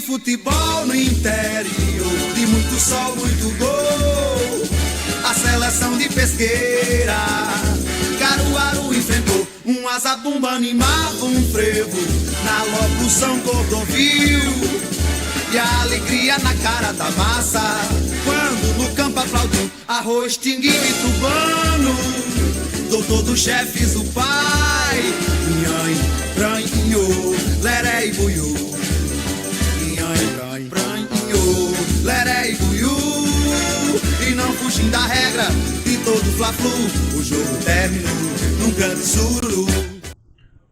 futebol no interior, de muito sol, muito gol. A seleção de Pesqueira, Caruaru enfrentou um azabumba, animava um frevo na locução Cordovil. E a alegria na cara da massa, quando no campo aplaudiu arroz, tinguinho e tubano. Doutor dos chefes, o pai, nhanhã, pranho, leré e buiú. Nhanhã, pranho, leré e buiú. E não fugindo da regra, e todo fla-flu, o jogo terminou num grande sururu.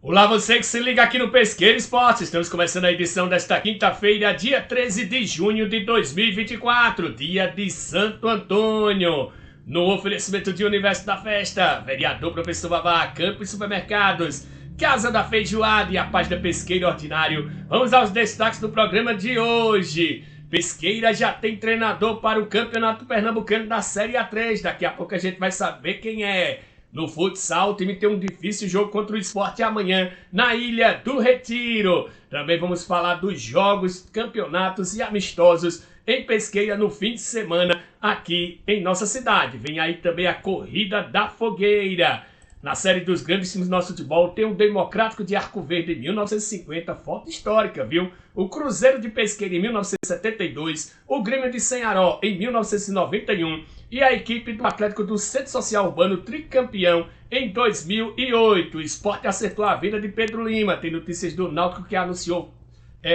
Olá, você que se liga aqui no Pesqueira Esportes. Estamos começando a edição desta quinta-feira, dia 13 de junho de 2024, dia de Santo Antônio. No oferecimento de Universo da Festa, vereador Professor Vavá, Campos Supermercados, Casa da Feijoada e a página Pesqueira Ordinário. Vamos aos destaques do programa de hoje. Pesqueira já tem treinador para o Campeonato Pernambucano da Série A3. Daqui a pouco a gente vai saber quem é. No futsal, o time tem um difícil jogo contra o Sport amanhã na Ilha do Retiro. Também vamos falar dos jogos, campeonatos e amistosos em Pesqueira no fim de semana aqui em nossa cidade. Vem aí também a Corrida da Fogueira. Na série dos grandes times do nosso futebol tem o Democrático de Arco Verde em 1950, foto histórica, viu? O Cruzeiro de Pesqueira em 1972, o Grêmio de Senharó em 1991 e a equipe do Atlético do Centro Social Urbano tricampeão em 2008. O Sport acertou a venda de Pedro Lima. Tem notícias do Náutico que anunciou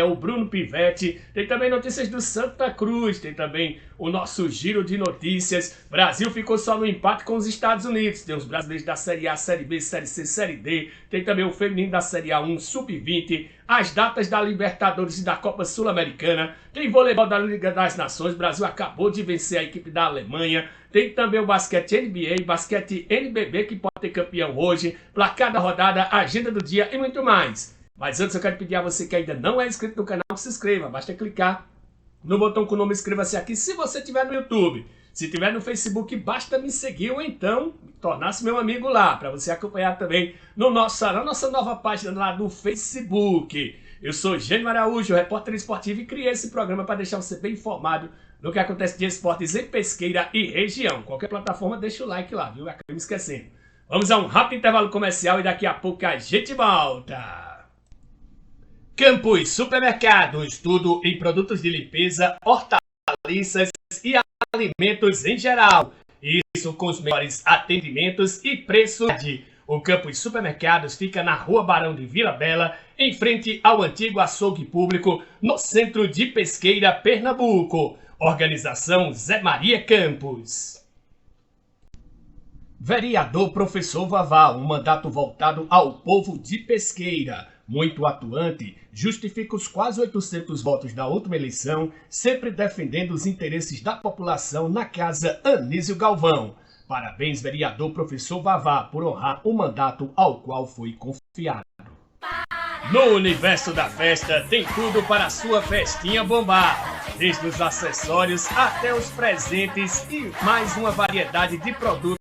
o Bruno Pivetti, tem também notícias do Santa Cruz, tem também o nosso giro de notícias. Brasil ficou só no empate com os Estados Unidos, tem os brasileiros da Série A, Série B, Série C, Série D, tem também o feminino da Série A1, Sub-20, as datas da Libertadores e da Copa Sul-Americana, tem voleibol da Liga das Nações, o Brasil acabou de vencer a equipe da Alemanha, tem também o basquete NBA, basquete NBB que pode ter campeão hoje, placar da rodada, agenda do dia e muito mais. Mas antes eu quero pedir a você que ainda não é inscrito no canal que se inscreva. Basta clicar no botão com o nome Inscreva-se aqui se você estiver no YouTube. Se estiver no Facebook, basta me seguir ou então tornar-se meu amigo lá, para você acompanhar também na nossa nova página lá do Facebook. Eu sou Jânio Araújo, repórter esportivo, e criei esse programa para deixar você bem informado no que acontece de esportes em Pesqueira e região. Qualquer plataforma, deixa o like lá, viu? Acabei me esquecendo. Vamos a um rápido intervalo comercial e daqui a pouco a gente volta. Campos Supermercados, tudo em produtos de limpeza, hortaliças e alimentos em geral. Isso com os melhores atendimentos e preço. O Campos Supermercados fica na Rua Barão de Vila Bela, em frente ao antigo açougue público, no centro de Pesqueira, Pernambuco. Organização Zé Maria Campos. Vereador Professor Vavá, um mandato voltado ao povo de Pesqueira. Muito atuante, justifica os quase 800 votos da última eleição, sempre defendendo os interesses da população na Casa Anísio Galvão. Parabéns, vereador Professor Vavá, por honrar o mandato ao qual foi confiado. No Universo da Festa tem tudo para a sua festinha bombar, desde os acessórios até os presentes e mais uma variedade de produtos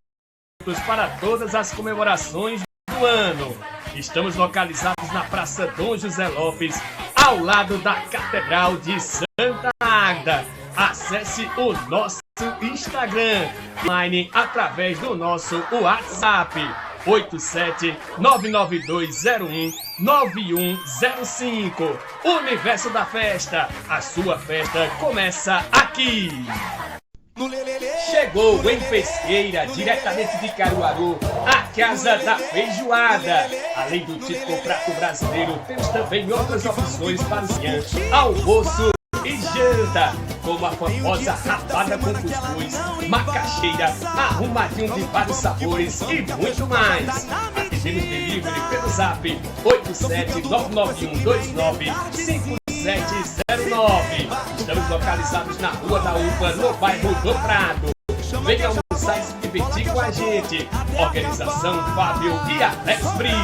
para todas as comemorações do ano. Estamos localizados na Praça Dom José Lopes, ao lado da Catedral de Santa Águeda. Acesse o nosso Instagram, online através do nosso WhatsApp, 87992019105. Universo da Festa, a sua festa começa aqui. Chegou em Pesqueira, diretamente de Caruaru, a Casa da Feijoada. Além do típico prato brasileiro, temos também outras opções para o manhã, almoço e janta, como a famosa rapada com cuscuz, macaxeira, arrumadinho de vários sabores e muito mais. Atendemos delivery pelo zap 87991295709. Estamos localizados na Rua da UPA, no bairro do Prado. Venha almoçar e se divertir com a gente. Organização Fábio e Alex Brito.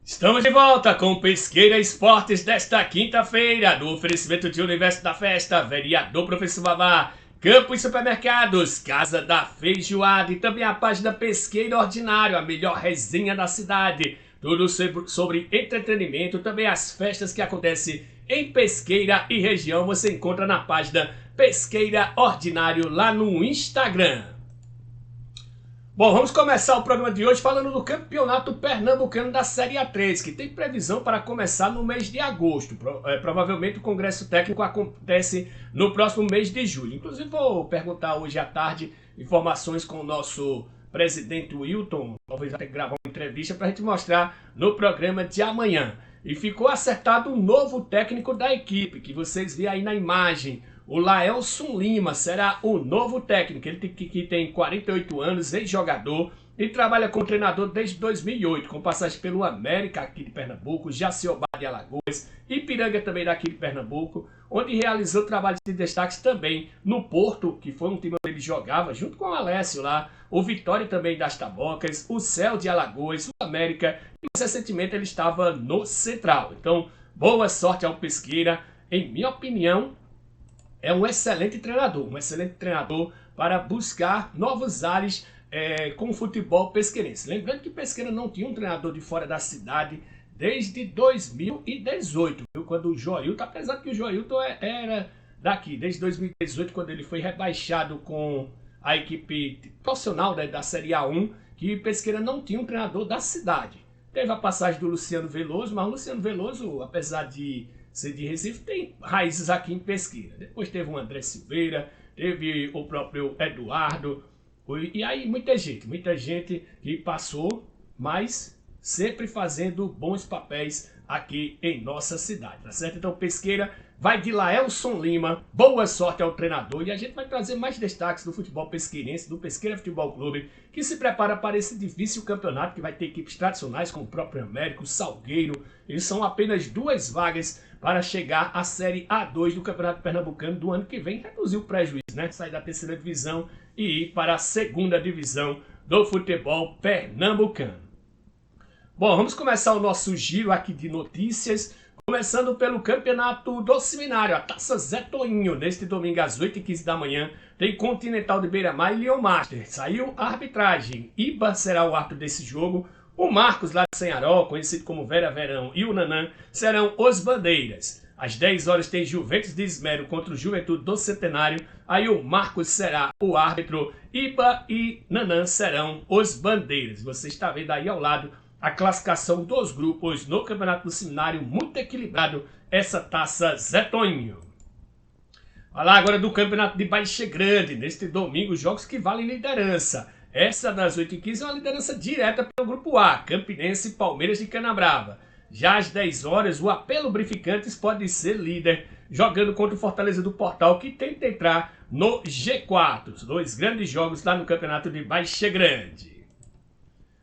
Estamos de volta com Pesqueira Esportes desta quinta-feira, no oferecimento de Universo da Festa, vereador Professor Vavá, Campos Supermercados, Casa da Feijoada e também a página Pesqueira Ordinário, a melhor resenha da cidade. Tudo sobre entretenimento, também as festas que acontecem em Pesqueira e região. Você encontra na página Pesqueira Ordinário lá no Instagram. Bom, vamos começar o programa de hoje falando do Campeonato Pernambucano da Série A3, que tem previsão para começar no mês de agosto. Provavelmente o Congresso Técnico acontece no próximo mês de julho. Inclusive vou perguntar hoje à tarde informações com o nosso presidente Wilton, talvez até gravar uma entrevista para a gente mostrar no programa de amanhã. E ficou acertado um novo técnico da equipe, que vocês veem aí na imagem. O Laelson Lima será o novo técnico. Ele que tem 48 anos, ex-jogador e trabalha como treinador desde 2008, com passagem pelo América aqui de Pernambuco, Jaciobá de Alagoas, Ipiranga também daqui de Pernambuco, onde realizou trabalhos de destaques também no Porto, que foi um time onde ele jogava, junto com o Alessio lá, o Vitória também das Tabocas, o Céu de Alagoas, o América, e mais recentemente ele estava no Central. Então, boa sorte ao Pesqueira. Em minha opinião, é um excelente treinador para buscar novos ares com o futebol pesqueirense. Lembrando que Pesqueira não tinha um treinador de fora da cidade desde 2018, viu? Quando o Joilton, apesar que o Joilton era daqui, desde 2018, quando ele foi rebaixado com a equipe profissional da Série A1, que Pesqueira não tinha um treinador da cidade. Teve a passagem do Luciano Veloso, mas o Luciano Veloso, apesar de ser de Recife, tem raízes aqui em Pesqueira. Depois teve o André Silveira, teve o próprio Eduardo, e aí muita gente que passou, mas sempre fazendo bons papéis aqui em nossa cidade, tá certo? Então Pesqueira vai de Laelson Lima, boa sorte ao treinador, e a gente vai trazer mais destaques do futebol pesqueirense, do Pesqueira Futebol Clube, que se prepara para esse difícil campeonato, que vai ter equipes tradicionais como o próprio América, o Salgueiro. Eles são apenas 2 vagas para chegar à Série A2 do Campeonato Pernambucano do ano que vem, reduzir o prejuízo, né? Sair da 3ª divisão e ir para a 2ª divisão do futebol pernambucano. Bom, vamos começar o nosso giro aqui de notícias, começando pelo Campeonato do Seminário, a Taça Zé Toinho. Neste domingo às 8h15 da manhã tem Continental de Beira-Mar e Leon Master. Saiu a arbitragem. Iba será o árbitro desse jogo. O Marcos lá de Senharó, conhecido como Vera Verão, e o Nanã serão os bandeiras. Às 10 horas tem Juventus de Esmero contra o Juventude do Centenário. Aí o Marcos será o árbitro. Iba e Nanã serão os bandeiras. Você está vendo aí ao lado a classificação dos grupos no Campeonato do Seminário, muito equilibrado essa Taça Zé Toinho. Falar agora do Campeonato de Baixa Grande. Neste domingo, jogos que valem liderança. Essa das 8h15 é uma liderança direta pelo Grupo A, Campinense e Palmeiras de Canabrava. Já às 10 horas, o Apelo Brificantes pode ser líder, jogando contra o Fortaleza do Portal, que tenta entrar no G4. Os 2 grandes jogos lá no Campeonato de Baixa Grande.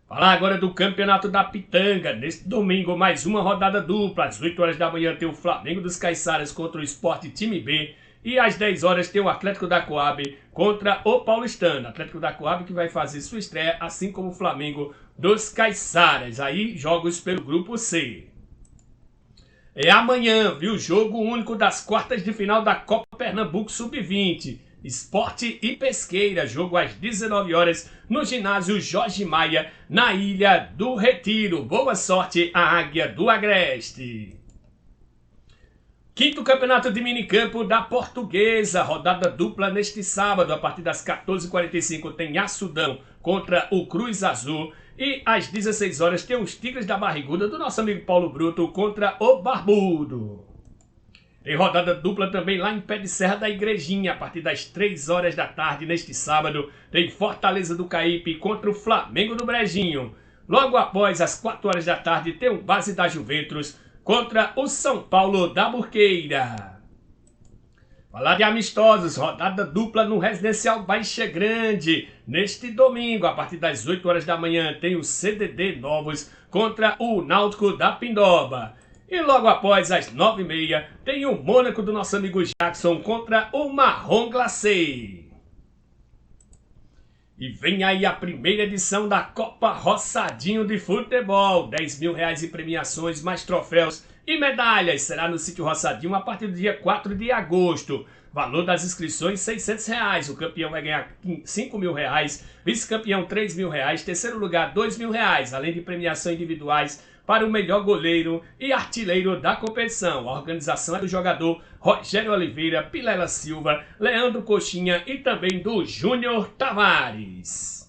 Falar agora do Campeonato da Pitanga. Neste domingo, mais uma rodada dupla. Às 8 horas da manhã tem o Flamengo dos Caiçaras contra o Sport Time B. E às 10 horas tem o Atlético da Coab contra o Paulistano. Atlético da Coab que vai fazer sua estreia, assim como o Flamengo dos Caiçaras. Aí, jogos pelo Grupo C. É amanhã, viu? Jogo único das quartas de final da Copa Pernambuco Sub-20. Esporte e Pesqueira. Jogo às 19 horas no ginásio Jorge Maia, na Ilha do Retiro. Boa sorte à Águia do Agreste. 5º Campeonato de Minicampo da Portuguesa, rodada dupla neste sábado, a partir das 14h45 tem Açudão contra o Cruz Azul e às 16 horas tem os Tigres da Barriguda do nosso amigo Paulo Bruto contra o Barbudo. Tem rodada dupla também lá em Pé de Serra da Igrejinha, a partir das 3 horas da tarde neste sábado tem Fortaleza do Caípe contra o Flamengo do Brejinho. Logo após, às 4 horas da tarde, tem o Base da Juventus contra o São Paulo da Burqueira. Falar de amistosos, rodada dupla no Residencial Baixa Grande. Neste domingo, a partir das 8 horas da manhã, tem o CDD Novos contra o Náutico da Pindoba. E logo após, às 9h30, tem o Mônaco do nosso amigo Jackson contra o Marrom Glacê. E vem aí a primeira edição da Copa Roçadinho de Futebol. R$10.000 em premiações, mais troféus e medalhas. Será no sítio Roçadinho a partir do dia 4 de agosto. Valor das inscrições R$600. O campeão vai ganhar R$5.000. Vice-campeão R$3.000. Terceiro lugar R$2.000. Além de premiações individuais para o melhor goleiro e artilheiro da competição. A organização é do jogador Rogério Oliveira, Pilela Silva, Leandro Coxinha e também do Júnior Tavares.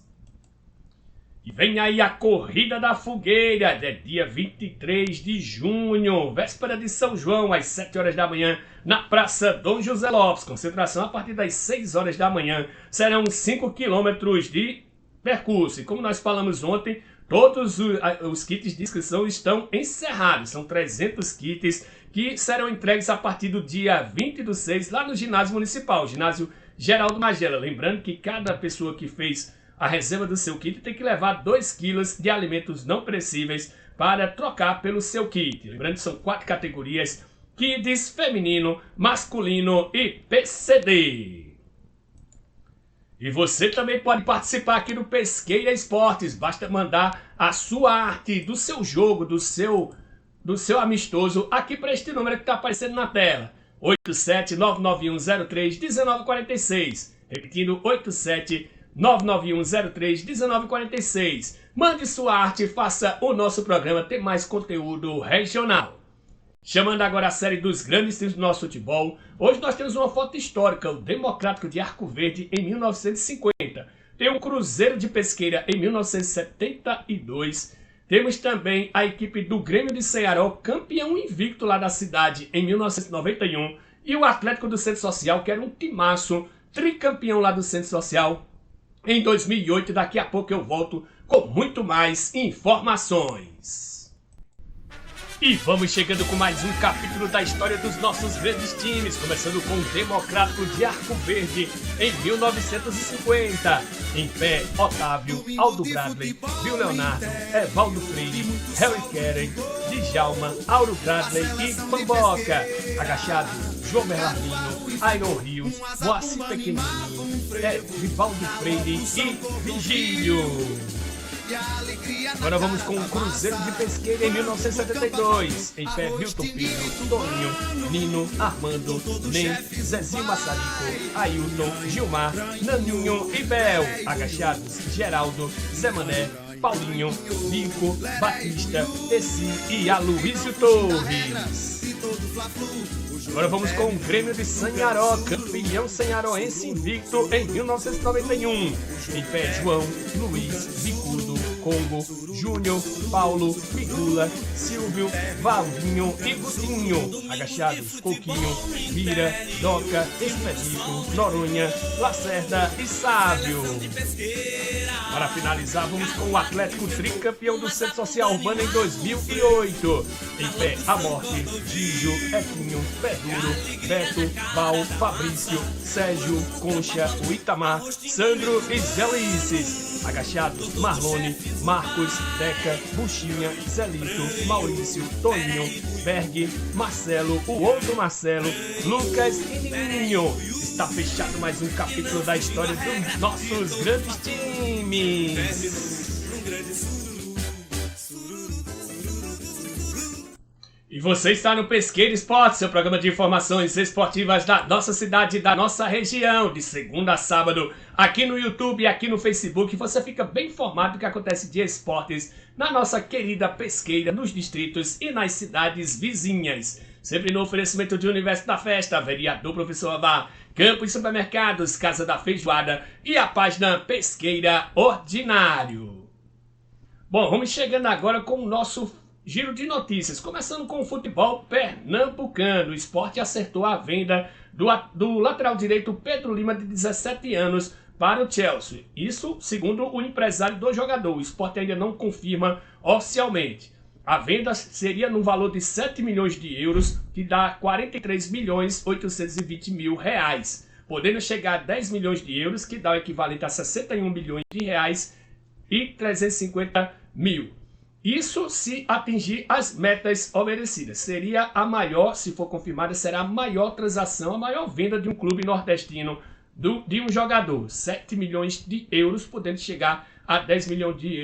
E vem aí a Corrida da Fogueira, é dia 23 de junho, véspera de São João, às 7 horas da manhã, na Praça Dom José Lopes. Concentração a partir das 6 horas da manhã. Serão 5 quilômetros de percurso. E como nós falamos ontem, todos os kits de inscrição estão encerrados. São 300 kits que serão entregues a partir do dia 20/6 lá no ginásio municipal, ginásio Geraldo Magela. Lembrando que cada pessoa que fez a reserva do seu kit tem que levar 2 quilos de alimentos não perecíveis para trocar pelo seu kit. Lembrando que são 4 categorias: Kids, feminino, masculino e PCD. E você também pode participar aqui no Pesqueira Esportes. Basta mandar a sua arte do seu jogo, do seu amistoso aqui para este número que está aparecendo na tela. 87991031946. Repetindo, 87991031946. Mande sua arte e faça o nosso programa ter mais conteúdo regional. Chamando agora a série dos grandes times do nosso futebol, hoje nós temos uma foto histórica: o Democrático de Arco Verde em 1950. Tem o Cruzeiro de Pesqueira em 1972. Temos também a equipe do Grêmio de Ceará, campeão invicto lá da cidade em 1991. E o Atlético do Centro Social, que era um timaço, tricampeão lá do Centro Social em 2008. Daqui a pouco eu volto com muito mais informações. E vamos chegando com mais um capítulo da história dos nossos grandes times, começando com o Democrático de Arco Verde em 1950. Em pé, Otávio, Aldo Bradley, Bill Leonardo, Evaldo Freire, Harry Keren, Djalma, Auro Bradley e Pamboca. Agachado, João Merlino, Iron Rios, Moacir Pequenininho, Vivaldo Freire e Vigílio. Agora vamos com o Cruzeiro de Pesqueira em 1972. Em pé, Milton Pedro, Toninho, Nino, Armando, Nem, Zezinho Massarico, Ailton, Gilmar, Naninho e Bel. Agachados, Geraldo, Zé Mané, Paulinho, Nico, Batista, Tessi e Aloysio Torres. Agora vamos com o Grêmio de Sanharó, campeão sanharoense invicto em 1991. Em pé, João, Luiz, Bicudo, Congo, Júnior, Paulo, Figula, Silvio, Valdinho e Gutinho. Agachados, Coquinho, Vira, Doca, Expedito, Noronha, Lacerda e Sávio. Para finalizar, vamos com o Atlético tricampeão do Centro Social Urbano em 2008. Em pé, A Morte, Gígio, Equinho, Peduro, Beto, Val, Fabrício, Sérgio, Concha, o Itamar, Sandro e Zelices. Agachados, Marlone, Marcos, Deca, Buchinha, Zelito, Maurício, Toninho, Berg, Marcelo, o outro Marcelo, Lucas e Nininho. Está fechado mais um capítulo da história dos nossos grandes times. E você está no Pesqueira Esportes, seu programa de informações esportivas da nossa cidade e da nossa região, de segunda a sábado, aqui no YouTube e aqui no Facebook. Você fica bem informado do que acontece de esportes na nossa querida Pesqueira, nos distritos e nas cidades vizinhas. Sempre no oferecimento de Universo da Festa, Vereador Professor Abá, Campos Supermercados, Casa da Feijoada e a página Pesqueira Ordinário. Bom, vamos chegando agora com o nosso giro de notícias, começando com o futebol pernambucano. O Sport acertou a venda do lateral direito Pedro Lima, de 17 anos, para o Chelsea. Isso segundo o empresário do jogador. O Sport ainda não confirma oficialmente. A venda seria no valor de 7 milhões de euros, que dá 43 milhões 820 mil reais, podendo chegar a 10 milhões de euros, que dá o equivalente a 61 milhões de reais e 350 mil. Isso se atingir as metas oferecidas. Seria a maior, se for confirmada, será a maior transação, a maior venda de um clube nordestino de um jogador. 7 milhões de euros, podendo chegar a 10 milhões de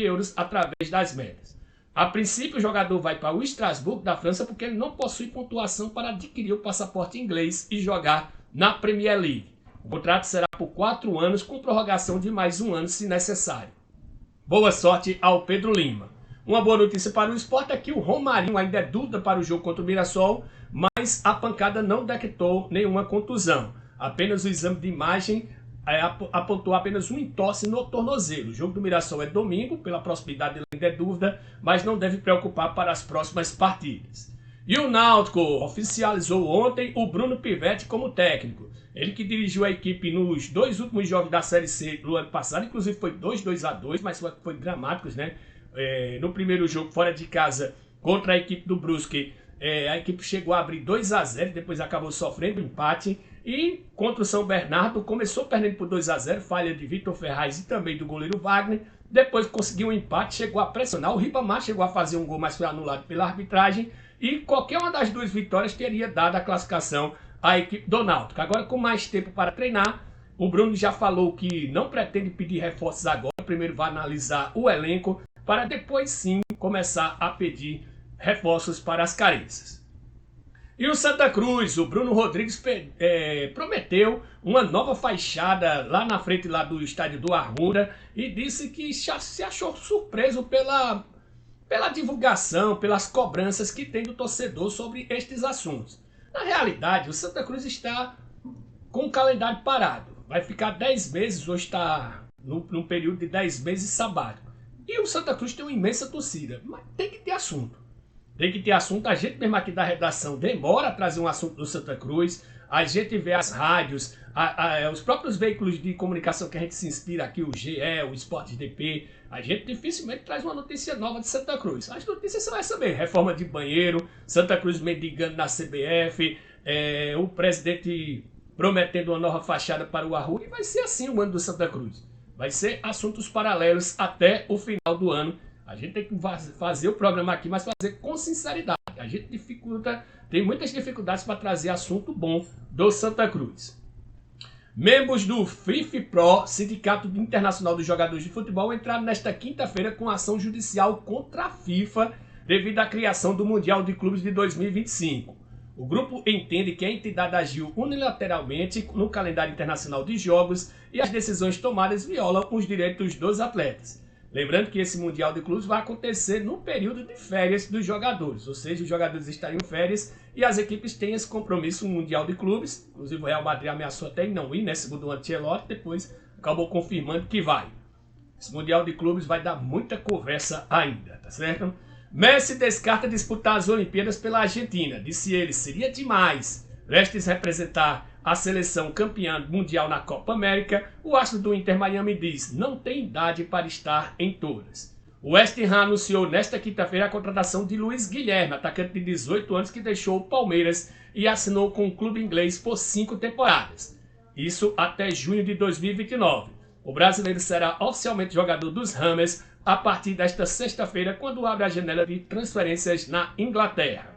euros através das metas. A princípio, o jogador vai para o Estrasburgo da França porque ele não possui pontuação para adquirir o passaporte inglês e jogar na Premier League. O contrato será por 4 anos, com prorrogação de mais 1 ano se necessário. Boa sorte ao Pedro Lima. Uma boa notícia para o Sport é que o Romarinho ainda é dúvida para o jogo contra o Mirassol, mas a pancada não detectou nenhuma contusão. Apenas o exame de imagem apontou apenas um entorse no tornozelo. O jogo do Mirassol é domingo, pela proximidade ele ainda é dúvida, mas não deve preocupar para as próximas partidas. E o Náutico oficializou ontem o Bruno Pivetti como técnico. Ele que dirigiu a equipe nos 2 últimos jogos da Série C do ano passado, inclusive foi 2-2, mas foi dramáticos, né? No primeiro jogo fora de casa contra a equipe do Brusque, a equipe chegou a abrir 2-0, depois acabou sofrendo um empate. E contra o São Bernardo começou perdendo por 2-0, falha de Vitor Ferraz e também do goleiro Wagner. Depois conseguiu um empate, chegou a pressionar. O Ribamar chegou a fazer um gol, mas foi anulado pela arbitragem. E qualquer uma das 2 vitórias teria dado a classificação à equipe do Náutico. Agora, com mais tempo para treinar, o Bruno já falou que não pretende pedir reforços agora. Primeiro vai analisar o elenco para depois sim começar a pedir reforços para as carências. E o Santa Cruz, o Bruno Rodrigues prometeu uma nova fachada lá na frente lá do estádio do Arruda e disse que se achou surpreso pela divulgação, pelas cobranças que tem do torcedor sobre estes assuntos. Na realidade, o Santa Cruz está com o calendário parado. Vai ficar 10 meses, ou está num período de 10 meses sabático. E o Santa Cruz tem uma imensa torcida, mas tem que ter assunto. Tem que ter assunto. A gente mesmo aqui da redação demora a trazer um assunto do Santa Cruz. A gente vê as rádios, os próprios veículos de comunicação que a gente se inspira aqui, o GE, o Sport DP. A gente dificilmente traz uma notícia nova de Santa Cruz. As notícias são essas mesmo. Reforma de banheiro, Santa Cruz mendigando na CBF, o presidente prometendo uma nova fachada para o Arruda. E vai ser assim o ano do Santa Cruz. Vai ser assuntos paralelos até o final do ano. A gente tem que fazer o programa aqui, mas fazer com sinceridade. A gente tem muitas dificuldades para trazer assunto bom do Santa Cruz. Membros do FIFPRO, Sindicato Internacional dos Jogadores de Futebol, entraram nesta quinta-feira com ação judicial contra a FIFA devido à criação do Mundial de Clubes de 2025. O grupo entende que a entidade agiu unilateralmente no calendário internacional de jogos e as decisões tomadas violam os direitos dos atletas. Lembrando que esse Mundial de Clubes vai acontecer no período de férias dos jogadores, ou seja, os jogadores estariam em férias e as equipes têm esse compromisso Mundial de Clubes. Inclusive o Real Madrid ameaçou até em não ir, né, segundo o Ancelotti, depois acabou confirmando que vai. Esse Mundial de Clubes vai dar muita conversa ainda, tá certo? Messi descarta disputar as Olimpíadas pela Argentina. Disse ele, seria demais. Prestes representar a seleção campeã mundial na Copa América, o astro do Inter Miami diz, não tem idade para estar em todas. O West Ham anunciou nesta quinta-feira a contratação de Luiz Guilherme, atacante de 18 anos que deixou o Palmeiras e assinou com o clube inglês por 5 temporadas. Isso até junho de 2029. O brasileiro será oficialmente jogador dos Hammers a partir desta sexta-feira, quando abre a janela de transferências na Inglaterra.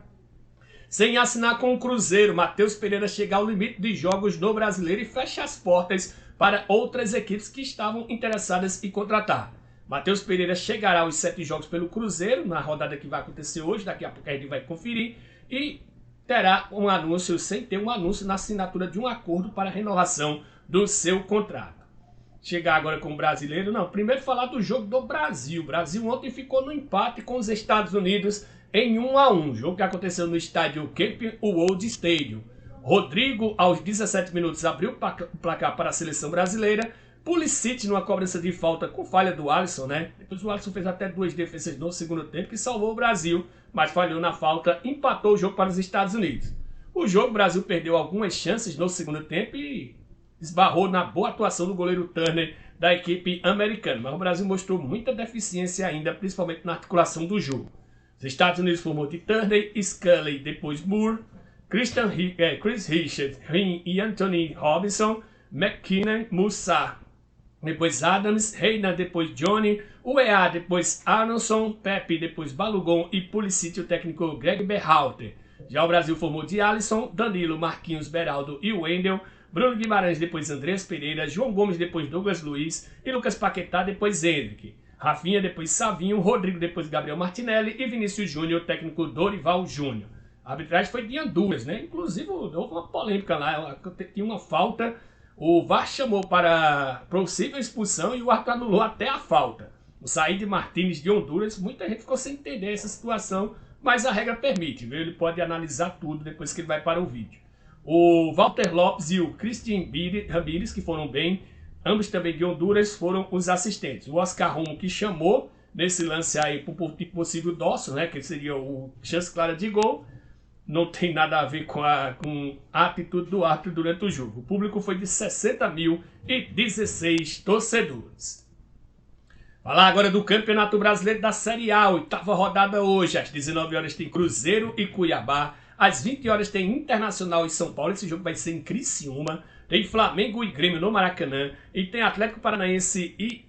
Sem assinar com o Cruzeiro, Matheus Pereira chega ao limite de jogos no Brasileiro e fecha as portas para outras equipes que estavam interessadas em contratar. Matheus Pereira chegará aos 7 jogos pelo Cruzeiro, na rodada que vai acontecer hoje, daqui a pouco a gente vai conferir, e terá um anúncio, sem ter um anúncio, na assinatura de um acordo para a renovação do seu contrato. Chegar agora com o brasileiro, não. Primeiro falar do jogo do Brasil. O Brasil ontem ficou no empate com os Estados Unidos em 1-1. Jogo que aconteceu no estádio Cape World Stadium. Rodrigo, aos 17 minutos, abriu o placar para a seleção brasileira. Pulisic numa cobrança de falta com falha do Alisson, né? Depois o Alisson fez até 2 defesas no segundo tempo que salvou o Brasil, mas falhou na falta, empatou o jogo para os Estados Unidos. O jogo, o Brasil perdeu algumas chances no segundo tempo e esbarrou na boa atuação do goleiro Turner da equipe americana. Mas o Brasil mostrou muita deficiência ainda, principalmente na articulação do jogo. Os Estados Unidos formou de Turner, Scully, depois Moore, Chris Richard, Rin e Anthony Robinson, McKinnon, Musa, depois Adams, Reina, depois Johnny, UEA, depois Arnolson, Pepe, depois Balogun e Pulisic, o técnico Greg Berhalter. Já o Brasil formou de Alisson, Danilo, Marquinhos, Beraldo e Wendel, Bruno Guimarães, depois Andrés Pereira, João Gomes, depois Douglas Luiz e Lucas Paquetá, depois Henrique. Rafinha, depois Savinho, Rodrigo, depois Gabriel Martinelli e Vinícius Júnior, técnico Dorival Júnior. A arbitragem foi de Honduras, né? Inclusive houve uma polêmica lá, tinha uma falta, o VAR chamou para possível expulsão e o árbitro anulou até a falta. o Said Martínez de Honduras. Muita gente ficou sem entender essa situação, mas a regra permite, viu? Ele pode analisar tudo depois que ele vai para o vídeo. O Walter Lopes e o Christian Ramírez, que foram bem, ambos também de Honduras, foram os assistentes. O Oscar Romo, que chamou nesse lance aí por possível dócil, né, que seria o chance clara de gol, não tem nada a ver com a atitude do árbitro durante o jogo. O público foi de 60.016 torcedores. Falar agora do Campeonato Brasileiro da Série A, oitava rodada hoje. Às 19 horas tem Cruzeiro e Cuiabá. Às 20 horas tem Internacional e São Paulo. Esse jogo vai ser em Criciúma. Tem Flamengo e Grêmio no Maracanã. E tem Atlético Paranaense e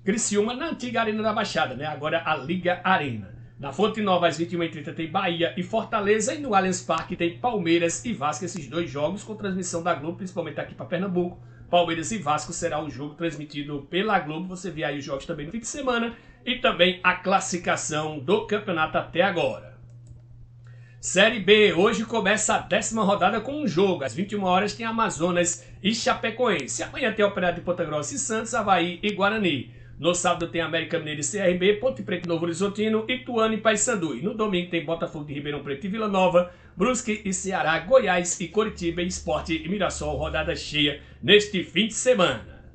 Criciúma na antiga Arena da Baixada, né? Agora a Liga Arena. Na Fonte Nova, às 21h30, tem Bahia e Fortaleza. E no Allianz Parque tem Palmeiras e Vasco. Esses dois jogos com transmissão da Globo, principalmente aqui para Pernambuco. Palmeiras e Vasco será o jogo transmitido pela Globo. Você vê aí os jogos também no fim de semana. E também a classificação do campeonato até agora. Série B, hoje começa a 10ª rodada com um jogo. Às 21 horas tem Amazonas e Chapecoense. Amanhã tem Operário de Ponta Grossa e Santos, Avaí e Guarani. No sábado tem América Mineiro e CRB, Ponte Preta e Novo Horizontino, Ituano e Paysandu. E no domingo tem Botafogo de Ribeirão Preto e Vila Nova, Brusque e Ceará, Goiás e Coritiba, Sport e Mirassol. Rodada cheia neste fim de semana.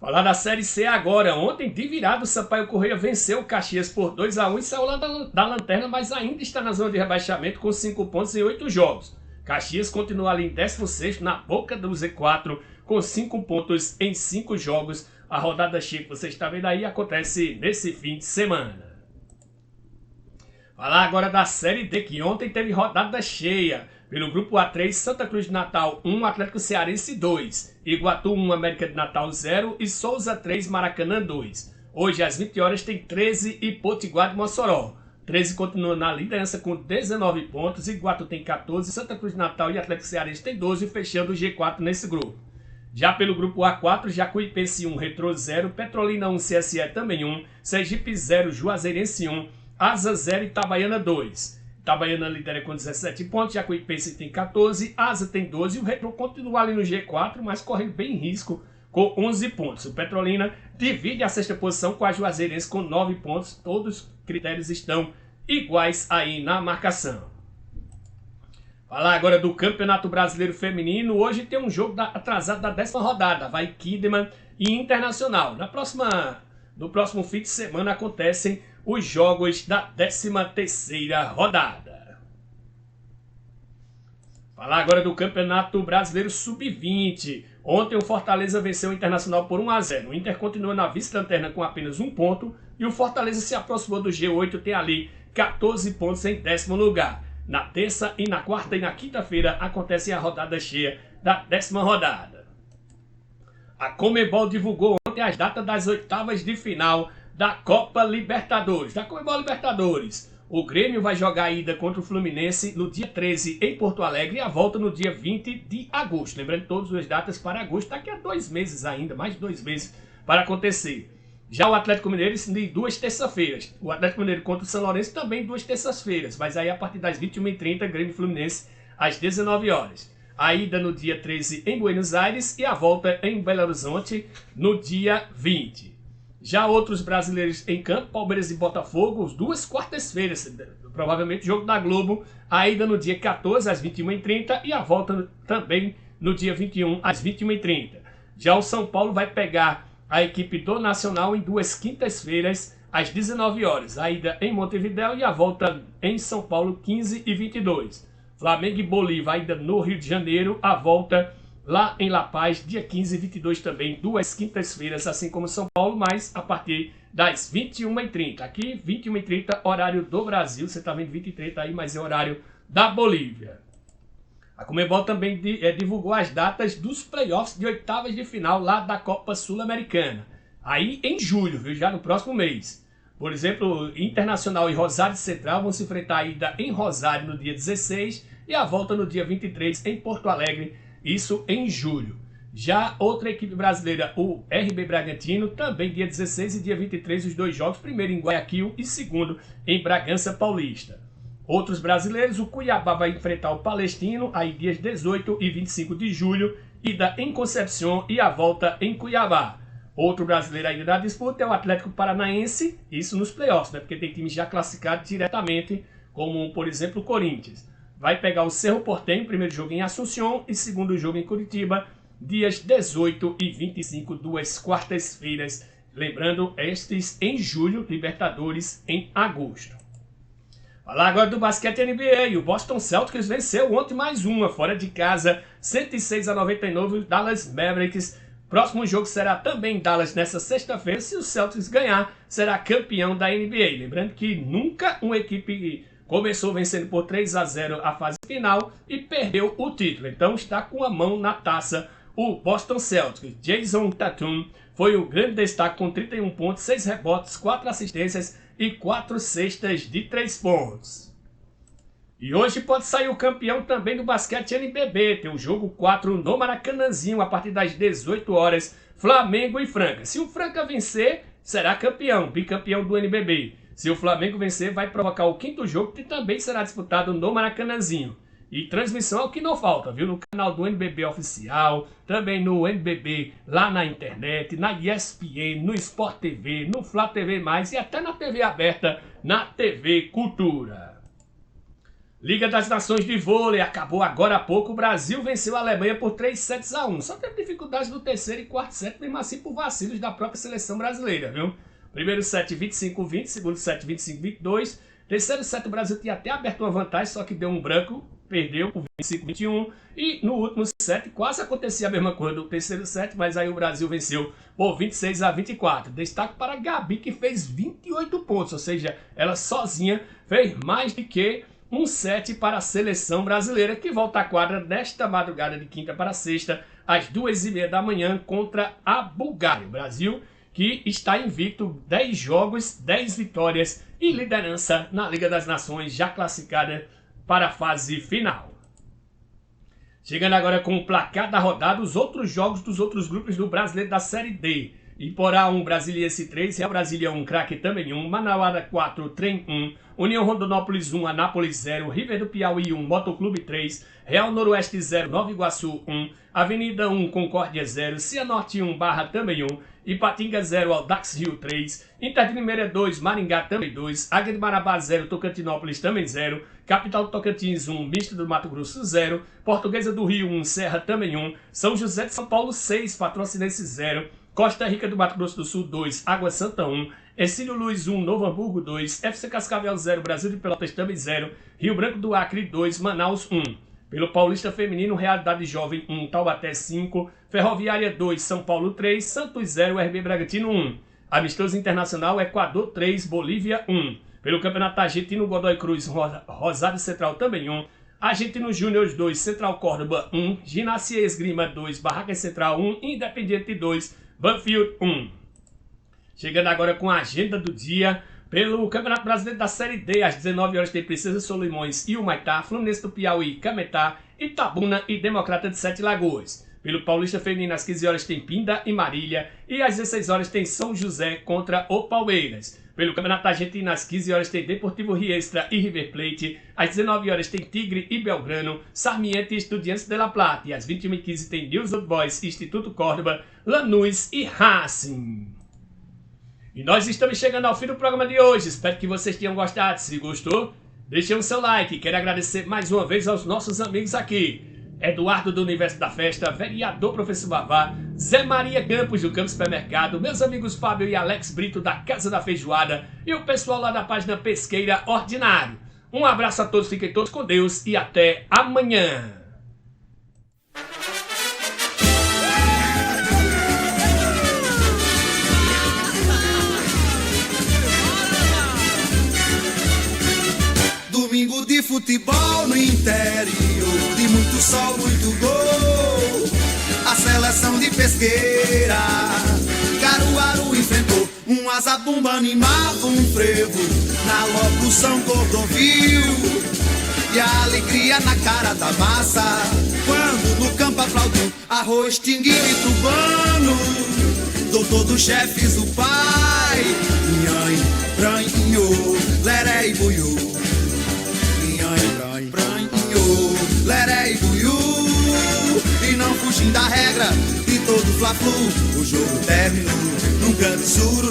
Falar da Série C agora. Ontem, de virada, o Sampaio Corrêa venceu o Caxias por 2-1 e saiu lá da lanterna, mas ainda está na zona de rebaixamento com 5 pontos em 8 jogos. Caxias continua ali em 16º, na boca do Z4, com 5 pontos em 5 jogos. A rodada cheia que você está vendo aí acontece nesse fim de semana. Falar agora da Série D, que ontem teve rodada cheia. Pelo grupo A3, Santa Cruz de Natal 1, Atlético Cearense 2, Iguatu 1, América de Natal 0 e Souza 3, Maracanã 2. Hoje às 20 horas tem 13 e Potiguar de Mossoró. 13 continua na liderança com 19 pontos, Iguatu tem 14, Santa Cruz de Natal e Atlético Cearense tem 12, fechando o G4 nesse grupo. Já pelo grupo A4, Jacuipense 1, Retrô 0, Petrolina 1, CSE também 1, Sergipe 0, Juazeirense 1, Asa 0 e Itabaiana 2. Itabaiana lidera com 17 pontos, Jacuipense tem 14, Asa tem 12 e o Retrô continua ali no G4, mas correndo bem risco com 11 pontos. O Petrolina divide a 6ª posição com a Juazeirense com 9 pontos, todos os critérios estão iguais aí na marcação. Falar agora do Campeonato Brasileiro Feminino. Hoje tem um jogo atrasado da 10ª rodada. Vai Kidman e Internacional. No próximo fim de semana acontecem os jogos da 13ª rodada. Falar agora do Campeonato Brasileiro Sub-20. Ontem o Fortaleza venceu o Internacional por 1-0. O Inter continua na vice-lanterna com apenas 1 ponto. E o Fortaleza se aproximou do G8, tem ali 14 pontos em 10º lugar. Na terça e na quarta e na quinta-feira acontece a rodada cheia da 10ª rodada. A Conmebol divulgou ontem as datas das oitavas de final da Copa Libertadores. Da Conmebol Libertadores. O Grêmio vai jogar a ida contra o Fluminense no dia 13 em Porto Alegre e a volta no dia 20 de agosto. Lembrando todas as datas para agosto, daqui a 2 meses ainda, mais de 2 meses para acontecer. Já o Atlético Mineiro de 2 terças-feiras. O Atlético Mineiro contra o São Lourenço também 2 terças-feiras. Mas aí a partir das 21h30, Grêmio e Fluminense às 19 horas. A ida no dia 13 em Buenos Aires e a volta em Belo Horizonte no dia 20. Já outros brasileiros em campo, Palmeiras e Botafogo, 2 quartas-feiras. Provavelmente jogo da Globo. A ida no dia 14 às 21h30 e a volta também no dia 21 às 21h30. Já o São Paulo vai pegar a equipe do Nacional em 2 quintas-feiras, às 19 horas. A ida em Montevidéu e a volta em São Paulo, 15 e 22. Flamengo e Bolívar, a ida no Rio de Janeiro, a volta lá em La Paz, dia 15 e 22 também, 2 quintas-feiras, assim como São Paulo, mas a partir das 21h30. Aqui, 21h30, horário do Brasil. Você está vendo 20h30 aí, mas é horário da Bolívia. A Conmebol também divulgou as datas dos playoffs de oitavas de final lá da Copa Sul-Americana. Aí em julho, viu? Já no próximo mês. Por exemplo, Internacional e Rosário Central vão se enfrentar a ida em Rosário no dia 16 e a volta no dia 23 em Porto Alegre, isso em julho. Já outra equipe brasileira, o RB Bragantino, também dia 16 e dia 23 os 2 jogos, primeiro em Guayaquil e segundo em Bragança Paulista. Outros brasileiros, o Cuiabá vai enfrentar o Palestino, aí dias 18 e 25 de julho, ida em Concepción e a volta em Cuiabá. Outro brasileiro ainda na disputa é o Atlético Paranaense, isso nos playoffs, né? Porque tem times já classificados diretamente, como por exemplo o Corinthians. Vai pegar o Cerro Porteño, primeiro jogo em Assunção e segundo jogo em Curitiba, dias 18 e 25, 2 quartas-feiras. Lembrando, estes em julho, Libertadores em agosto. Falar agora do basquete NBA. O Boston Celtics venceu ontem mais uma, fora de casa, 106-99, o Dallas Mavericks. Próximo jogo será também em Dallas nessa sexta-feira. Se o Celtics ganhar, será campeão da NBA. Lembrando que nunca uma equipe começou vencendo por 3-0 a fase final e perdeu o título. Então está com a mão na taça o Boston Celtics. Jason Tatum foi o grande destaque com 31 pontos, 6 rebotes, 4 assistências e 4 cestas de 3 pontos. E hoje pode sair o campeão também do basquete NBB. Tem o jogo 4 no Maracanãzinho a partir das 18 horas, Flamengo e Franca. Se o Franca vencer, será campeão, bicampeão do NBB. Se o Flamengo vencer, vai provocar o quinto jogo que também será disputado no Maracanãzinho. E transmissão é o que não falta, viu? No canal do NBB Oficial, também no NBB lá na internet, na ESPN, no Sport TV, no Flá TV+, e até na TV aberta, na TV Cultura. Liga das Nações de Vôlei, acabou agora há pouco, o Brasil venceu a Alemanha por 3-1. Só teve dificuldades no terceiro e quarto set, mesmo assim por vacilos da própria seleção brasileira, viu? Primeiro set 25-20, segundo set 25-22, terceiro set o Brasil tinha até aberto uma vantagem, só que deu um branco, perdeu por 25-21, e no último set quase acontecia a mesma coisa do terceiro set, mas aí o Brasil venceu por 26-24. Destaque para a Gabi, que fez 28 pontos, ou seja, ela sozinha fez mais do que um set para a seleção brasileira, que volta à quadra nesta madrugada de quinta para sexta, às 2h30 da manhã, contra a Bulgária. O Brasil que está invicto, 10 jogos, 10 vitórias e liderança na Liga das Nações, já classificada para a fase final. Chegando agora com o placar da rodada, os outros jogos dos outros grupos do Brasileiro da Série D. Iporá 1, Brasiliense 3, Real Brasília 1, Craque também 1, Manauara 4, Trem 1, União Rondonópolis 1, Anápolis 0, River do Piauí 1, Motoclube 3, Real Noroeste 0, Nova Iguaçu 1, Avenida 1, Concórdia 0, Cianorte 1, Barra também 1, Ipatinga 0, Audax Rio 3, Inter de Limeira 2, Maringá também 2, Águia de Marabá 0, Tocantinópolis também 0, Capital do Tocantins 1, Misto do Mato Grosso 0, Portuguesa do Rio 1, Serra também 1, São José de São Paulo 6, Patrocinense 0, Costa Rica do Mato Grosso do Sul 2, Água Santa 1, Ercílio Luz 1, Novo Hamburgo 2, FC Cascavel 0, Brasil de Pelotas também 0, Rio Branco do Acre 2, Manaus 1. Pelo Paulista Feminino, Realidade Jovem 1, Taubaté 5, Ferroviária 2, São Paulo 3, Santos 0, RB Bragantino 1. Amistoso Internacional, Equador 3, Bolívia 1. Pelo Campeonato Argentino, Godoy Cruz, Rosário Central também 1. Argentino Júnior 2, Central Córdoba 1, Ginásio Esgrima 2, Barracas Central 1, Independiente 2, Banfield 1. Chegando agora com a agenda do dia. Pelo Campeonato Brasileiro da Série D, às 19 horas tem Princesa Solimões e Humaitá, Fluminense do Piauí, Cametá, Itabuna e Democrata de Sete Lagoas. Pelo Paulista Feminino, às 15 horas tem Pinda e Marília, e às 16 horas tem São José contra o Palmeiras. Pelo Campeonato Argentino, às 15 horas tem Deportivo Riestra e River Plate, às 19 horas tem Tigre e Belgrano, Sarmiento e Estudiantes de La Plata, e às 21h15 tem News Old Boys, Instituto Córdoba, Lanús e Racing. E nós estamos chegando ao fim do programa de hoje. Espero que vocês tenham gostado. Se gostou, deixe o seu like. Quero agradecer mais uma vez aos nossos amigos aqui. Eduardo do Universo da Festa, Vereador Professor Bavá, Zé Maria Campos do Campo Supermercado, meus amigos Fábio e Alex Brito da Casa da Feijoada e o pessoal lá da página Pesqueira Ordinário. Um abraço a todos, fiquem todos com Deus e até amanhã. Domingo de futebol no interior, de muito sol, muito gol. A seleção de Pesqueira, Caruaru enfrentou um azabumba, animava um frevo na locução Cordovil. E a alegria na cara da massa, quando no campo aplaudiu Arroz, Tinguinho e Tubano, doutor dos chefes, o pai. Nhanhim, ranho, leré e buiú. Leré e buiú, e não fugim da regra de todo Fla-Flu, o jogo terminou num canto escuro.